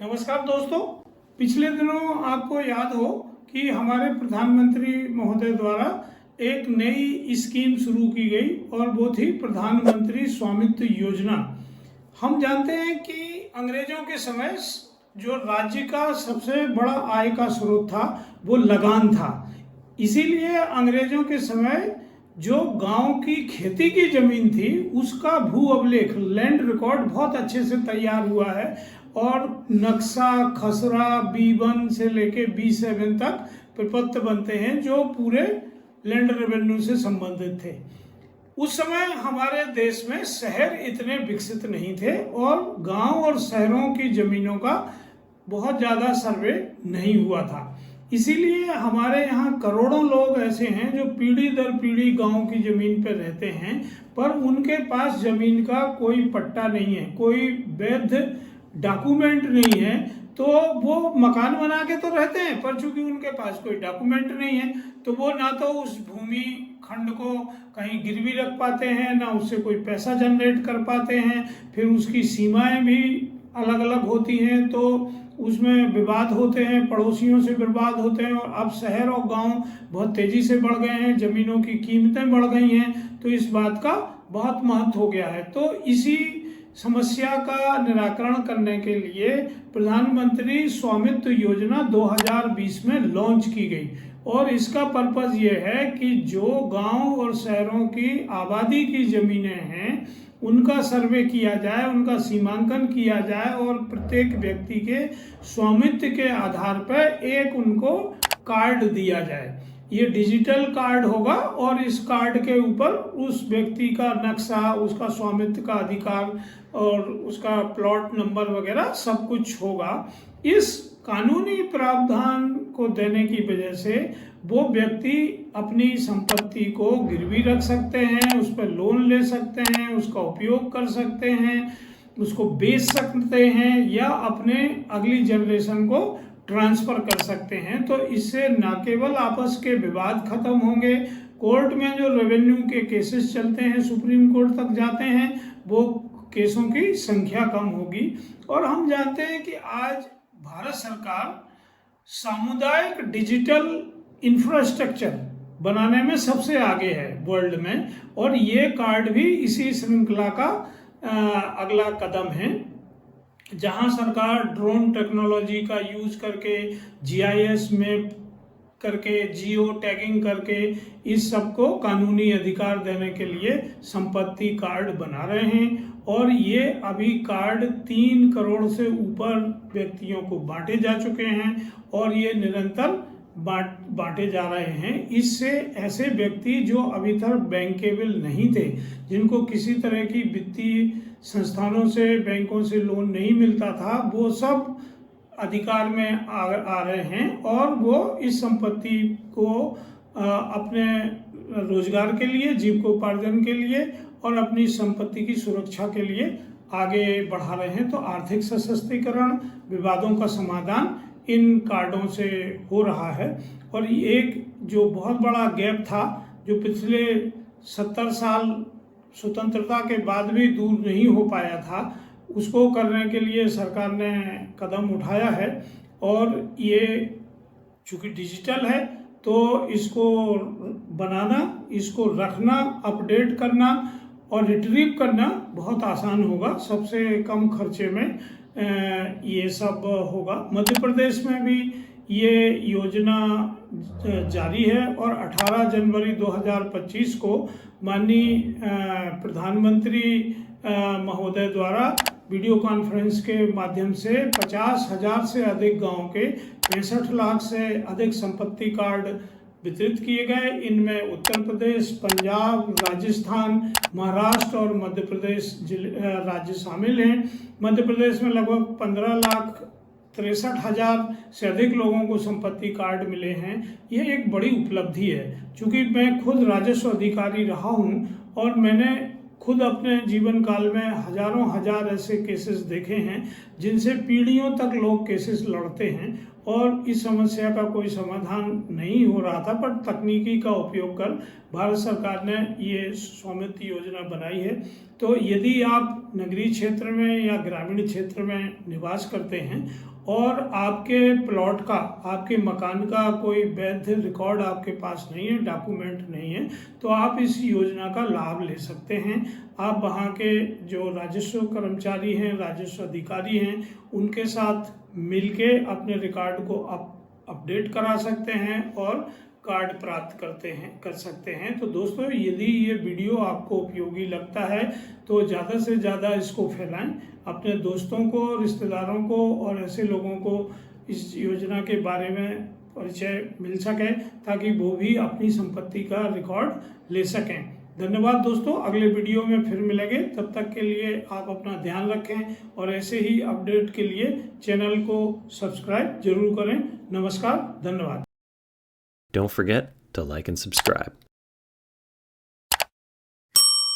नमस्कार दोस्तों। पिछले दिनों आपको याद हो कि हमारे प्रधानमंत्री महोदय द्वारा एक नई स्कीम शुरू की गई और वो थी प्रधानमंत्री स्वामित्व योजना। हम जानते हैं कि अंग्रेजों के समय जो राज्य का सबसे बड़ा आय का स्रोत था वो लगान था। इसीलिए अंग्रेजों के समय जो गांव की खेती की जमीन थी उसका भू अभिलेख लैंड रिकॉर्ड बहुत अच्छे से तैयार हुआ है और नक्शा खसरा B1 से लेके B7 तक प्रपत्र बनते हैं जो पूरे लैंड रेवेन्यू से संबंधित थे। उस समय हमारे देश में शहर इतने विकसित नहीं थे और गांव और शहरों की जमीनों का बहुत ज़्यादा सर्वे नहीं हुआ था। इसीलिए हमारे यहाँ करोड़ों लोग ऐसे हैं जो पीढ़ी दर पीढ़ी गांव की जमीन पर रहते हैं, पर उनके पास जमीन का कोई पट्टा नहीं है, कोई वैध डॉक्यूमेंट नहीं है। तो वो मकान बना के तो रहते हैं, पर चूंकि उनके पास कोई डॉक्यूमेंट नहीं है तो वो ना तो उस भूमि खंड को कहीं गिरवी रख पाते हैं, ना उससे कोई पैसा जनरेट कर पाते हैं। फिर उसकी सीमाएं भी अलग अलग होती हैं तो उसमें विवाद होते हैं, पड़ोसियों से विवाद होते हैं। और अब शहर और गांव बहुत तेजी से बढ़ गए हैं, जमीनों की कीमतें बढ़ गई हैं, तो इस बात का बहुत महत्व हो गया है। तो इसी समस्या का निराकरण करने के लिए प्रधानमंत्री स्वामित्व योजना 2020 में लॉन्च की गई और इसका पर्पज ये है कि जो गांव और शहरों की आबादी की जमीनें हैं उनका सर्वे किया जाए, उनका सीमांकन किया जाए और प्रत्येक व्यक्ति के स्वामित्व के आधार पर एक उनको कार्ड दिया जाए। ये डिजिटल कार्ड होगा और इस कार्ड के ऊपर उस व्यक्ति का नक्शा, उसका स्वामित्व का अधिकार और उसका प्लॉट नंबर वगैरह सब कुछ होगा। इस कानूनी प्रावधान को देने की वजह से वो व्यक्ति अपनी संपत्ति को गिरवी रख सकते हैं, उस पर लोन ले सकते हैं, उसका उपयोग कर सकते हैं, उसको बेच सकते हैं या अपने अगली जनरेशन को ट्रांसफर कर सकते हैं। तो इससे न केवल आपस के विवाद खत्म होंगे, कोर्ट में जो रेवेन्यू के केसेस चलते हैं सुप्रीम कोर्ट तक जाते हैं वो केसों की संख्या कम होगी। और हम जानते हैं कि आज भारत सरकार सामुदायिक डिजिटल इंफ्रास्ट्रक्चर बनाने में सबसे आगे है वर्ल्ड में, और ये कार्ड भी इसी श्रृंखला का अगला कदम है, जहां सरकार ड्रोन टेक्नोलॉजी का यूज करके GIS में करके जियो टैगिंग करके इस सब को कानूनी अधिकार देने के लिए संपत्ति कार्ड बना रहे हैं। और ये अभी कार्ड 3 करोड़ से ऊपर व्यक्तियों को बांटे जा चुके हैं और ये निरंतर बांटे जा रहे हैं। इससे ऐसे व्यक्ति जो अभी तक बैंकेबल नहीं थे, जिनको किसी तरह की वित्तीय संस्थानों से बैंकों से लोन नहीं मिलता था, वो सब अधिकार में आ रहे हैं और वो इस संपत्ति को अपने रोजगार के लिए, जीविकोपार्जन के लिए और अपनी संपत्ति की सुरक्षा के लिए आगे बढ़ा रहे हैं। तो आर्थिक सशक्तिकरण, विवादों का समाधान इन कार्डों से हो रहा है। और एक जो बहुत बड़ा गैप था जो पिछले 70 साल स्वतंत्रता के बाद भी दूर नहीं हो पाया था, उसको करने के लिए सरकार ने कदम उठाया है। और ये चूँकि डिजिटल है तो इसको बनाना, इसको रखना, अपडेट करना और रिट्रीव करना बहुत आसान होगा। सबसे कम खर्चे में ये सब होगा। मध्य प्रदेश में भी ये योजना जारी है और 18 जनवरी 2025 को माननीय प्रधानमंत्री महोदय द्वारा वीडियो कॉन्फ्रेंस के माध्यम से 50,000 से अधिक गांव के 65 लाख से अधिक संपत्ति कार्ड वितरित किए गए। इनमें उत्तर प्रदेश, पंजाब, राजस्थान, महाराष्ट्र और मध्य प्रदेश राज्य शामिल हैं। मध्य प्रदेश में लगभग 15,63,000 से अधिक लोगों को संपत्ति कार्ड मिले हैं। यह एक बड़ी उपलब्धि है। चूँकि मैं खुद राजस्व अधिकारी रहा हूँ और मैंने खुद अपने जीवन काल में हजार ऐसे केसेस देखे हैं जिनसे पीढ़ियों तक लोग केसेस लड़ते हैं और इस समस्या का कोई समाधान नहीं हो रहा था। पर तकनीकी का उपयोग कर भारत सरकार ने ये स्वामित्व योजना बनाई है। तो यदि आप नगरीय क्षेत्र में या ग्रामीण क्षेत्र में निवास करते हैं और आपके प्लॉट का, आपके मकान का कोई वैध रिकॉर्ड आपके पास नहीं है, डॉक्यूमेंट नहीं है, तो आप इस योजना का लाभ ले सकते हैं। आप वहाँ के जो राजस्व कर्मचारी हैं, राजस्व अधिकारी हैं, उनके साथ मिलके अपने रिकॉर्ड को अपडेट करा सकते हैं और कार्ड प्राप्त कर सकते हैं। तो दोस्तों, यदि ये वीडियो आपको उपयोगी लगता है तो ज़्यादा से ज़्यादा इसको फैलाएं, अपने दोस्तों को, रिश्तेदारों को और ऐसे लोगों को इस योजना के बारे में परिचय मिल सके ताकि वो भी अपनी संपत्ति का रिकॉर्ड ले सकें। धन्यवाद दोस्तों, अगले वीडियो में फिर मिलेंगे। तब तक के लिए आप अपना ध्यान रखें और ऐसे ही अपडेट के लिए चैनल को सब्सक्राइब जरूर करें। नमस्कार, धन्यवाद। Don't forget to like and subscribe.